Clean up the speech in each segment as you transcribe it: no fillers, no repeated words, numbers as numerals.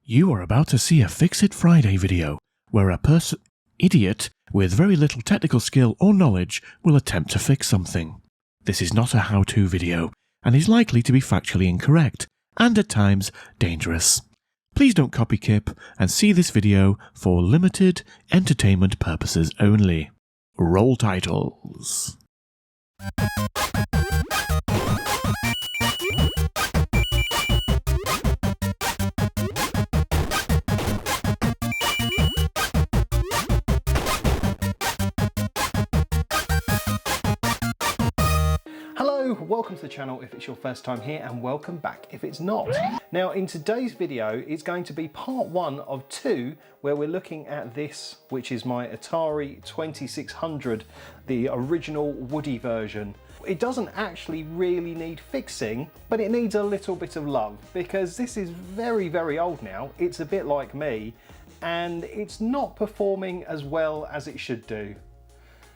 You are about to see a Fix It Friday video, where a idiot with very little technical skill or knowledge will attempt to fix something. This is not a how-to video, and is likely to be factually incorrect, and at times dangerous. Please don't copy Kip, and see this video for limited entertainment purposes only. Roll titles. Hello, welcome to the channel if it's your first time here, and welcome back if it's not. Now in today's video it's going to be part one of two, where we're looking at this, which is my Atari 2600, the original Woody version. It doesn't actually really need fixing, but it needs a little bit of love, because this is very old now. It's a bit like me, and it's not performing as well as it should do.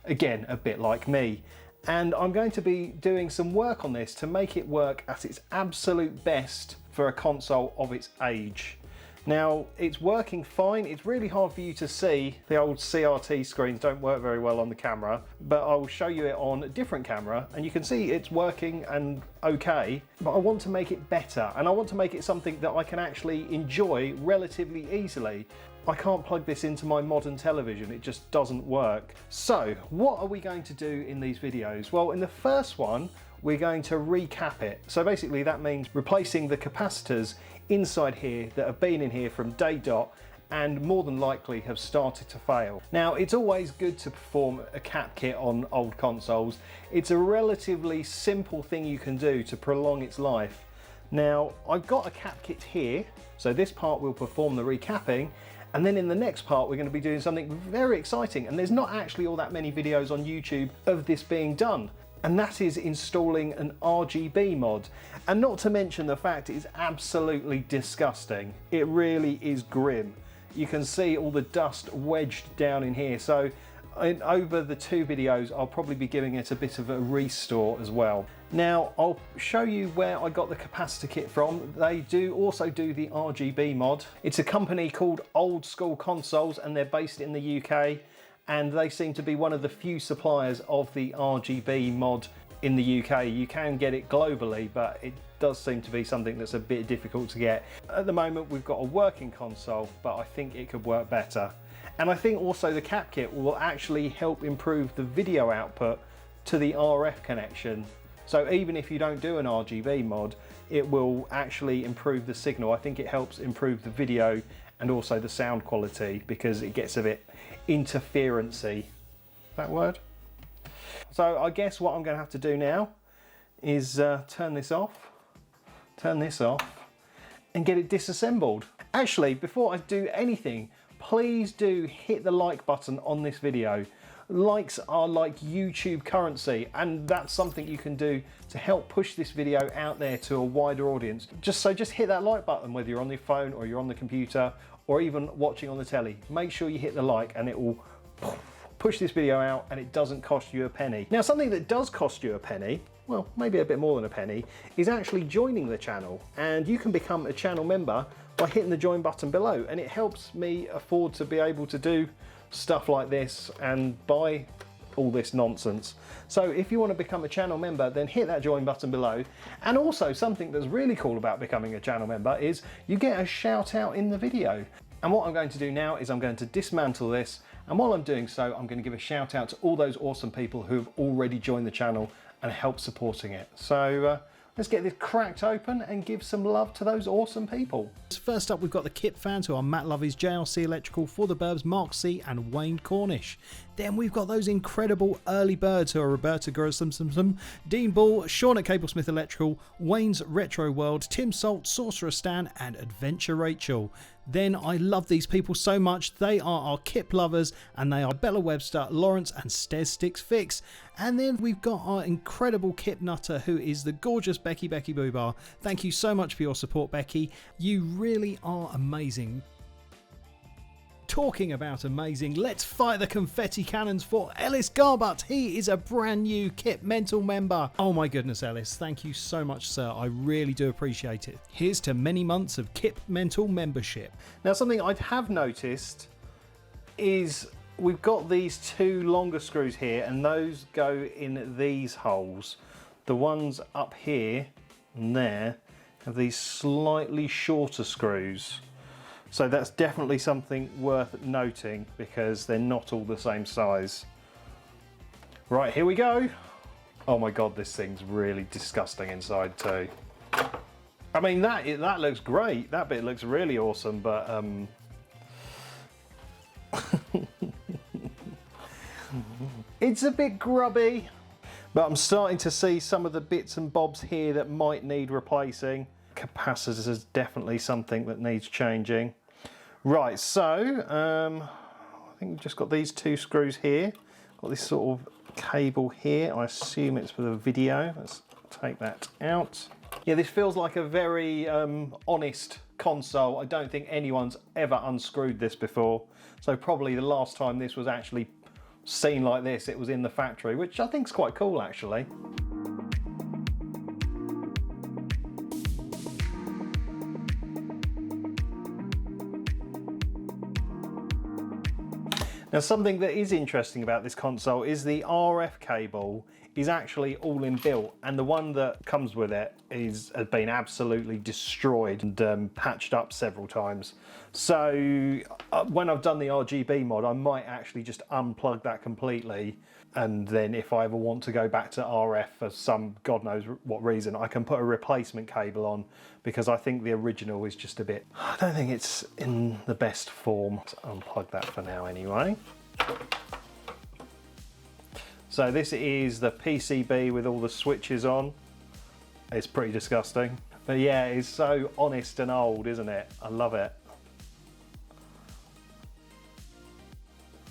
Again, a bit like me. And I'm going to be doing some work on this to make it work at its absolute best for a console of its age. Now, it's working fine. It's really hard for you to see. The old CRT screens don't work very well on the camera, but I will show you it on a different camera and you can see it's working and okay, but I want to make it better, and I want to make it something that I can actually enjoy relatively easily. I can't plug this into my modern television, it just doesn't work. So what are we going to do in these videos? Well, in the first one we're going to recap it. So basically that means replacing the capacitors inside here that have been in here from day dot and more than likely have started to fail. Now, it's always good to perform a cap kit on old consoles. It's a relatively simple thing you can do to prolong its life. Now, I've got a cap kit here, so this part will perform the recapping, and then in the next part we're going to be doing something very exciting, and there's not actually all that many videos on YouTube of this being done, and that is installing an RGB mod. And not to mention the fact it's absolutely disgusting. It really is grim. You can see all the dust wedged down in here, so over the two videos I'll probably be giving it a bit of a restore as well. Now I'll show you where I got the capacitor kit from. They do also do the RGB mod. It's a company called Old Skool Consoles and they're based in the UK, and they seem to be one of the few suppliers of the RGB mod in the UK. You can get it globally, but it does seem to be something that's a bit difficult to get. At the moment we've got a working console, but I think it could work better. And I think also the cap kit will actually help improve the video output to the RF connection. So even if you don't do an RGB mod, it will actually improve the signal. I think it helps improve the video and also the sound quality, because it gets a bit interferency. That word? So I guess what I'm going to have to do now is turn this off, and get it disassembled. Actually, before I do anything, please do hit the like button on this video. Likes are like YouTube currency, and that's something you can do to help push this video out there to a wider audience. Just hit that like button, whether you're on the phone or you're on the computer or even watching on the telly. Make sure you hit the like and it will push this video out, and it doesn't cost you a penny. Now, something that does cost you a penny, well, maybe a bit more than a penny, is actually joining the channel. And you can become a channel member by hitting the join button below, and it helps me afford to be able to do stuff like this and buy all this nonsense. So if you want to become a channel member, then hit that join button below. And also, something that's really cool about becoming a channel member is you get a shout out in the video. And what I'm going to do now is I'm going to dismantle this, and while I'm doing so, I'm going to give a shout out to all those awesome people who have already joined the channel and helped supporting it. So let's get this cracked open and give some love to those awesome people. First up, we've got the Kip fans, who are Matt Lovey's, JRC Electrical, For the Burbs, Mark C and Wayne Cornish. Then we've got those incredible early birds, who are Roberta Gerson, Dean Ball, Sean at Cablesmith Electrical, Wayne's Retro World, Tim Salt, Sorcerer Stan and Adventure Rachel. Then I love these people so much. They are our Kip lovers, and they are Bella Webster, Lawrence and Stez Sticks Fix. And then we've got our incredible Kip nutter, who is the gorgeous Becky Boobar. Thank you so much for your support, Becky. You really are amazing. Talking about amazing, let's fire the confetti cannons for Ellis Garbutt. He is a brand new Kip Mental member. Oh my goodness, Ellis, thank you so much, sir. I really do appreciate it. Here's to many months of Kip Mental membership. Now, something I have noticed is we've got these two longer screws here, and those go in these holes. The ones up here and there have these slightly shorter screws. So that's definitely something worth noting because they're not all the same size. Right, here we go. Oh my God, this thing's really disgusting inside too. I mean, that looks great. That bit looks really awesome, but it's a bit grubby. But I'm starting to see some of the bits and bobs here that might need replacing. Capacitors is definitely something that needs changing. Right, so I think we've just got these two screws here. Got this sort of cable here. I assume it's for the video. Let's take that out. Yeah, this feels like a very honest console. I don't think anyone's ever unscrewed this before. So probably the last time this was actually seen like this, it was in the factory, which I think is quite cool actually. Now, something that is interesting about this console is the RF cable is actually all inbuilt, and the one that comes with it has been absolutely destroyed and patched up several times. So when I've done the RGB mod, I might actually just unplug that completely, and then if I ever want to go back to RF for some God knows what reason, I can put a replacement cable on, because I think the original is just a bit, I don't think it's in the best form. Let's unplug that for now anyway. So this is the PCB with all the switches on. It's pretty disgusting. But yeah, it's so honest and old, isn't it? I love it.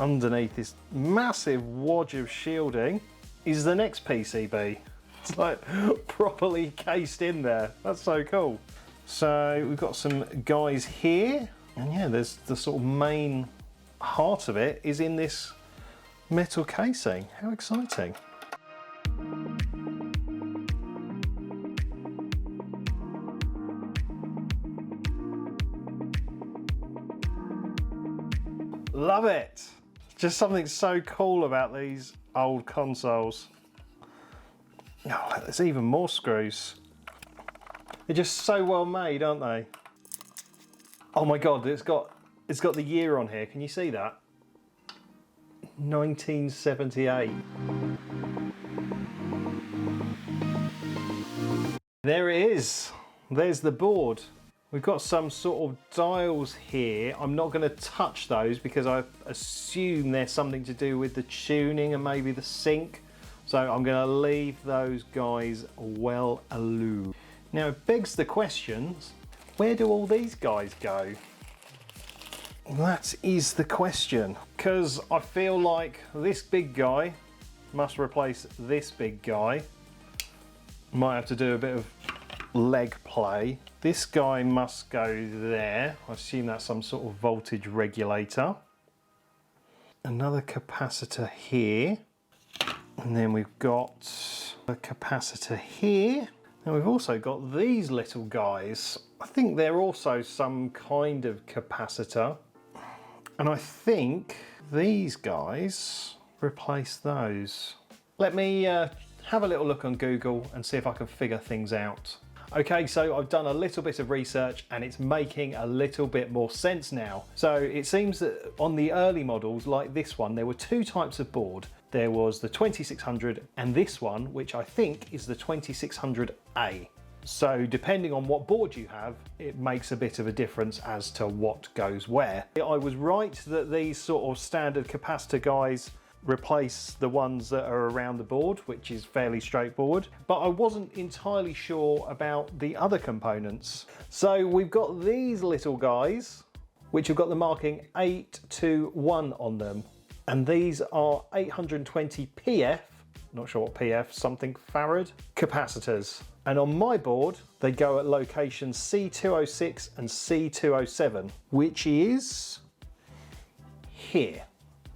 Underneath this massive wodge of shielding is the next PCB. It's like properly cased in there. That's so cool. So we've got some guys here, and yeah, there's the sort of main heart of it is in this metal casing. How exciting. Love it. Just something so cool about these old consoles. Oh, there's even more screws. They're just so well made, aren't they? Oh my God, it's got the year on here. Can you see that? 1978. There it is. There's the board. We've got some sort of dials here. I'm not going to touch those because I assume there's something to do with the tuning and maybe the sync. So I'm going to leave those guys well aloof. Now it begs the questions, where do all these guys go? That is the question, because I feel like this big guy must replace this big guy. Might have to do a bit of leg play. This guy must go there. I assume that's some sort of voltage regulator. Another capacitor here. And then we've got a capacitor here. And we've also got these little guys. I think they're also some kind of capacitor. And I think these guys replace those. Let me have a little look on Google and see if I can figure things out. Okay, so I've done a little bit of research and it's making a little bit more sense now. So it seems that on the early models like this one, there were two types of board. There was the 2600 and this one, which I think is the 2600A. So depending on what board you have, it makes a bit of a difference as to what goes where. I was right that these sort of standard capacitor guys replace the ones that are around the board, which is fairly straightforward, but I wasn't entirely sure about the other components. So we've got these little guys, which have got the marking 821 on them, and these are 820 PF, not sure what PF, something farad, capacitors. And on my board, they go at locations C206 and C207, which is here.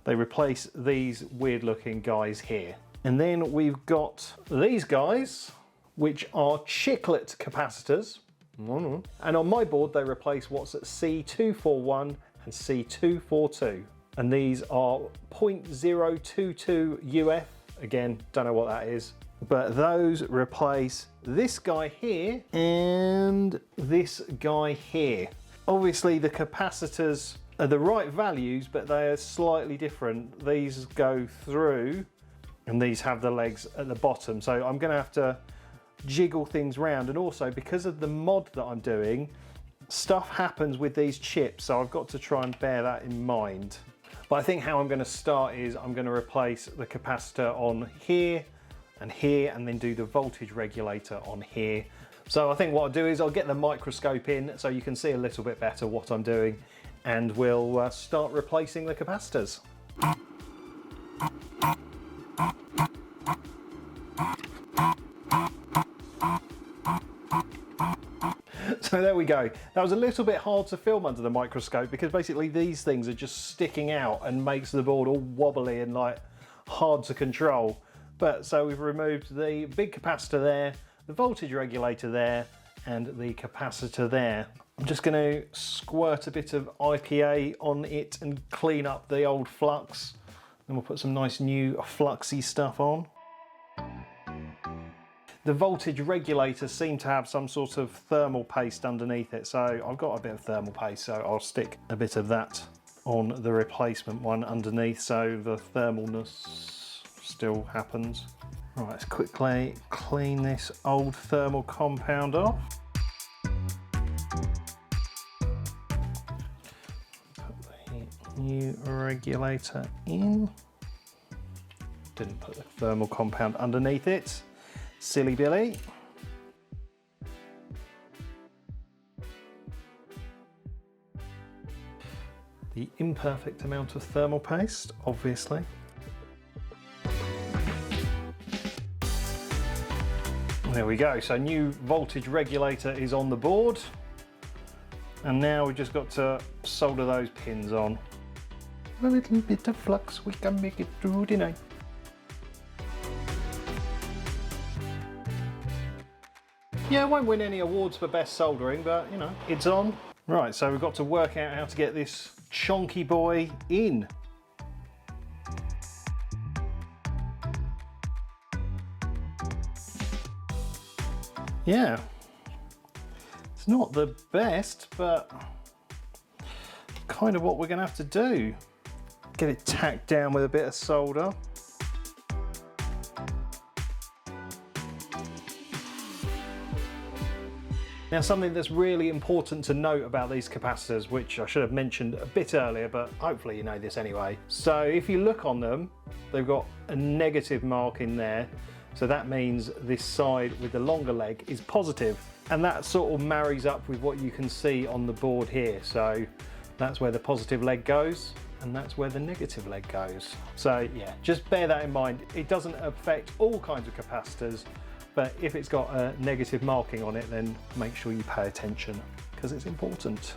They replace these weird looking guys here. And then we've got these guys, which are chiclet capacitors. And on my board, they replace what's at C241 and C242. And these are 0.022 UF. Again, don't know what that is. But those replace this guy here and this guy here. Obviously the capacitors are the right values, but they are slightly different. These go through and these have the legs at the bottom. So I'm gonna have to jiggle things around. And also because of the mod that I'm doing, stuff happens with these chips. So I've got to try and bear that in mind. But I think how I'm gonna start is I'm gonna replace the capacitor on here, and then do the voltage regulator on here. So I think what I'll do is I'll get the microscope in so you can see a little bit better what I'm doing, and we'll start replacing the capacitors. So there we go. That was a little bit hard to film under the microscope because basically these things are just sticking out and makes the board all wobbly and like hard to control. But so we've removed the big capacitor there, the voltage regulator there, and the capacitor there. I'm just going to squirt a bit of IPA on it and clean up the old flux. Then we'll put some nice new fluxy stuff on. The voltage regulator seemed to have some sort of thermal paste underneath it, so I've got a bit of thermal paste, so I'll stick a bit of that on the replacement one underneath so the thermalness still happens. Right, let's quickly clean this old thermal compound off. Put the new regulator in. Didn't put the thermal compound underneath it. Silly Billy. The imperfect amount of thermal paste, obviously. There we go, so new voltage regulator is on the board. And now we've just got to solder those pins on. A little bit of flux, we can make it through the night. Yeah, I won't win any awards for best soldering, but you know, it's on. Right, so we've got to work out how to get this chonky boy in. Yeah, it's not the best, but kind of what we're going to have to do. Get it tacked down with a bit of solder. Now, something that's really important to note about these capacitors, which I should have mentioned a bit earlier, but hopefully you know this anyway. So if you look on them, they've got a negative mark in there. So that means this side with the longer leg is positive, and that sort of marries up with what you can see on the board here. So that's where the positive leg goes, and that's where the negative leg goes. So yeah, just bear that in mind. It doesn't affect all kinds of capacitors, but if it's got a negative marking on it, then make sure you pay attention because it's important.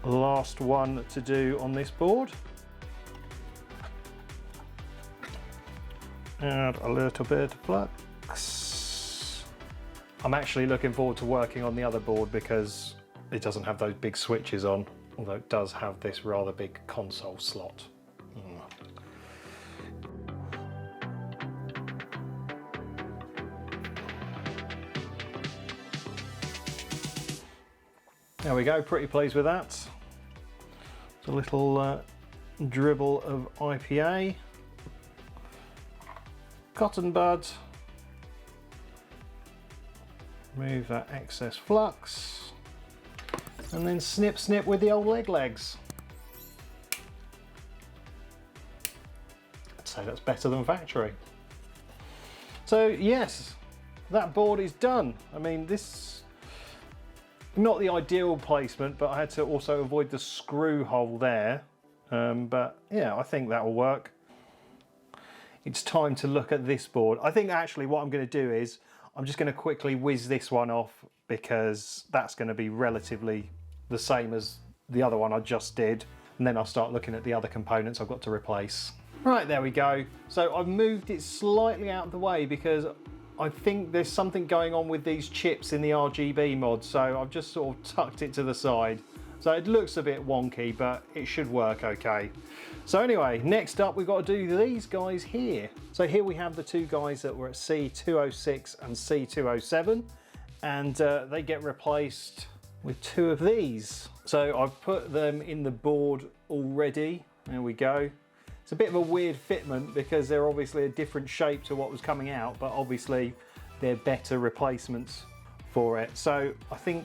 Last one to do on this board. Add a little bit of flux. I'm actually looking forward to working on the other board because it doesn't have those big switches on, although it does have this rather big console slot. There we go, pretty pleased with that. It's a little dribble of IPA. Cotton bud. Remove that excess flux. And then snip snip with the old legs. I'd say that's better than factory. So yes, that board is done. I mean, this not the ideal placement, but I had to also avoid the screw hole there. But yeah, I think that will work. It's time to look at this board. I think actually what I'm going to do is I'm just going to quickly whiz this one off because that's going to be relatively the same as the other one I just did. and then I'll start looking at the other components I've got to replace. Right, there we go. So I've moved it slightly out of the way because I think there's something going on with these chips in the RGB mod, so I've just sort of tucked it to the side. So it looks a bit wonky, but it should work okay. So anyway, next up we've got to do these guys here. So here we have the two guys that were at C206 and C207, and they get replaced with two of these. So I've put them in the board already. There we go. It's a bit of a weird fitment because they're obviously a different shape to what was coming out, but obviously they're better replacements for it. So I think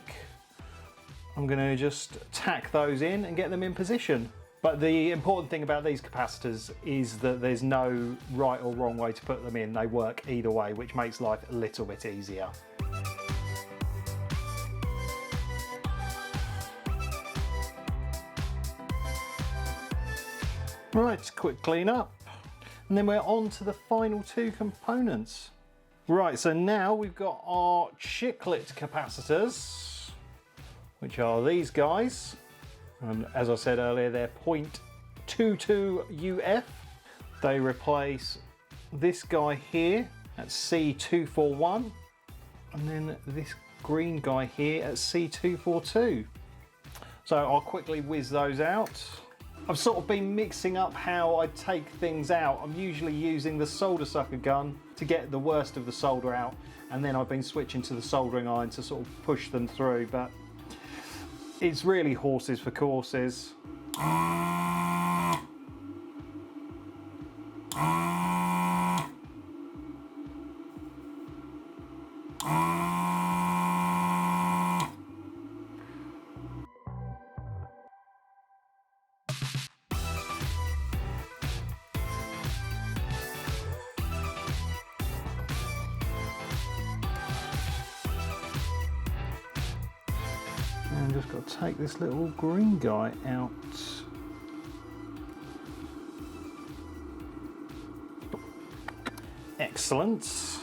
I'm going to just tack those in and get them in position. But the important thing about these capacitors is that there's no right or wrong way to put them in. They work either way, which makes life a little bit easier. Right, quick clean up. And then we're on to the final two components. Right, so now we've got our chiclet capacitors, which are these guys. As I said earlier, they're 0.22 UF. They replace this guy here at C241, and then this green guy here at C242. So I'll quickly whiz those out. I've sort of been mixing up how I take things out. I'm usually using the solder sucker gun to get the worst of the solder out, and then I've been switching to the soldering iron to sort of push them through, but it's really horses for courses. And just got to take this little green guy out. Excellent.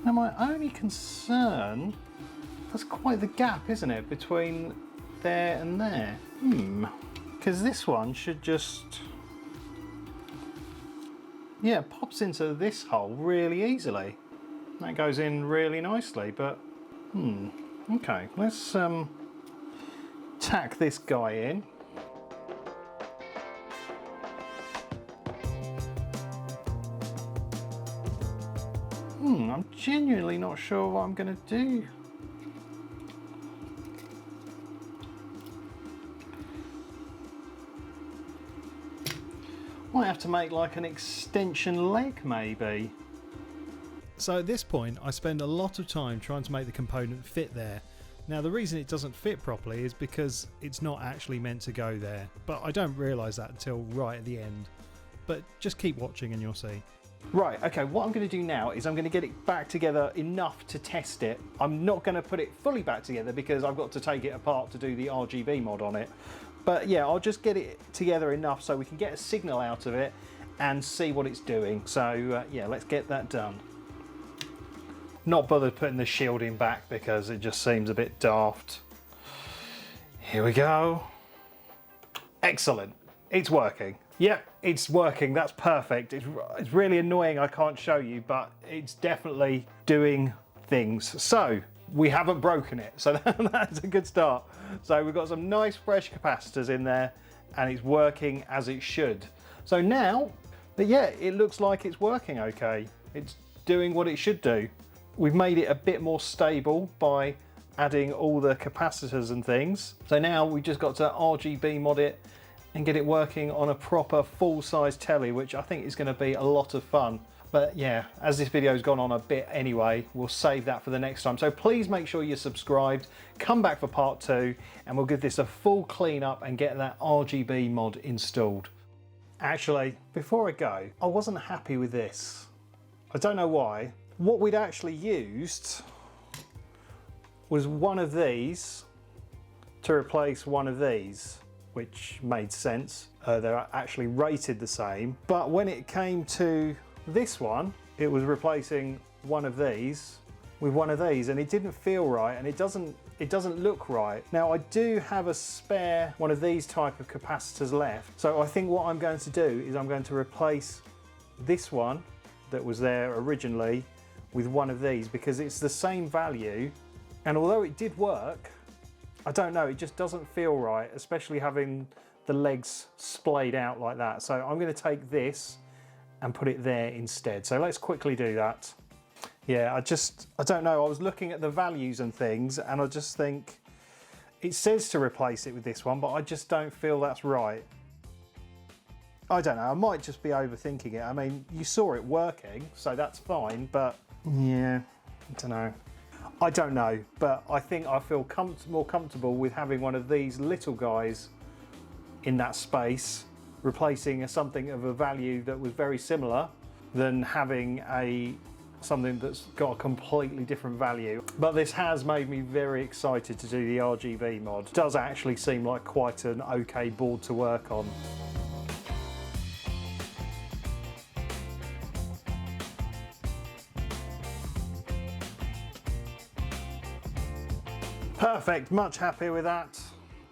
Now my only concern, that's quite the gap, isn't it, between there and there? Because this one should just, yeah, pops into this hole really easily. That goes in really nicely, but okay, let's tack this guy in. I'm genuinely not sure what I'm going to do. Might have to make like an extension leg maybe. So at this point I spend a lot of time trying to make the component fit there. Now the reason it doesn't fit properly is because it's not actually meant to go there, but I don't realise that until right at the end. But just keep watching and you'll see. Right, okay, what I'm going to do now is I'm going to get it back together enough to test it. I'm not going to put it fully back together because I've got to take it apart to do the RGB mod on it. But yeah, I'll just get it together enough so we can get a signal out of it and see what it's doing. So yeah, let's get that done. Not bothered putting the shielding back because it just seems a bit daft. Here we go. Excellent, it's working. Yep, it's working, that's perfect. It's really annoying I can't show you, but it's definitely doing things. So, we haven't broken it, so that's a good start. So we've got some nice fresh capacitors in there, and it's working as it should. So now, but yeah, it looks like it's working okay. It's doing what it should do. We've made it a bit more stable by adding all the capacitors and things. So now we've just got to RGB mod it and get it working on a proper full-size telly, which I think is going to be a lot of fun. But yeah, as this video's gone on a bit anyway, we'll save that for the next time. So please make sure you're subscribed, come back for part 2, and we'll give this a full clean up and get that RGB mod installed. Actually, before I go, I wasn't happy with this. I don't know why. What we'd actually used was one of these to replace one of these, which made sense. They're actually rated the same, but when it came to this one, it was replacing one of these with one of these, and it didn't feel right, and it doesn't it doesn't look right. Now I do have a spare one of these type of capacitors left. So I think what I'm going to do is I'm going to replace this one that was there originally with one of these, because it's the same value. And although it did work, I don't know, it just doesn't feel right, especially having the legs splayed out like that. So I'm going to take this and put it there instead. So let's quickly do that. Yeah, I don't know, I was looking at the values and things and I just think it says to replace it with this one, but I just don't feel that's right. I don't know, I might just be overthinking it. I mean, you saw it working, so that's fine, but yeah, I don't know, but I think I feel more comfortable with having one of these little guys in that space, replacing something of a value that was very similar, than having something that's got a completely different value. But this has made me very excited to do the RGB mod. It does actually seem like quite an okay board to work on. Perfect, much happier with that.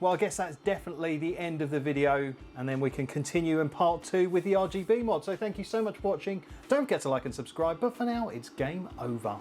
Well, I guess that's definitely the end of the video, and then we can continue in part 2 with the RGB mod. So thank you so much for watching. Don't forget to like and subscribe, but for now, it's game over.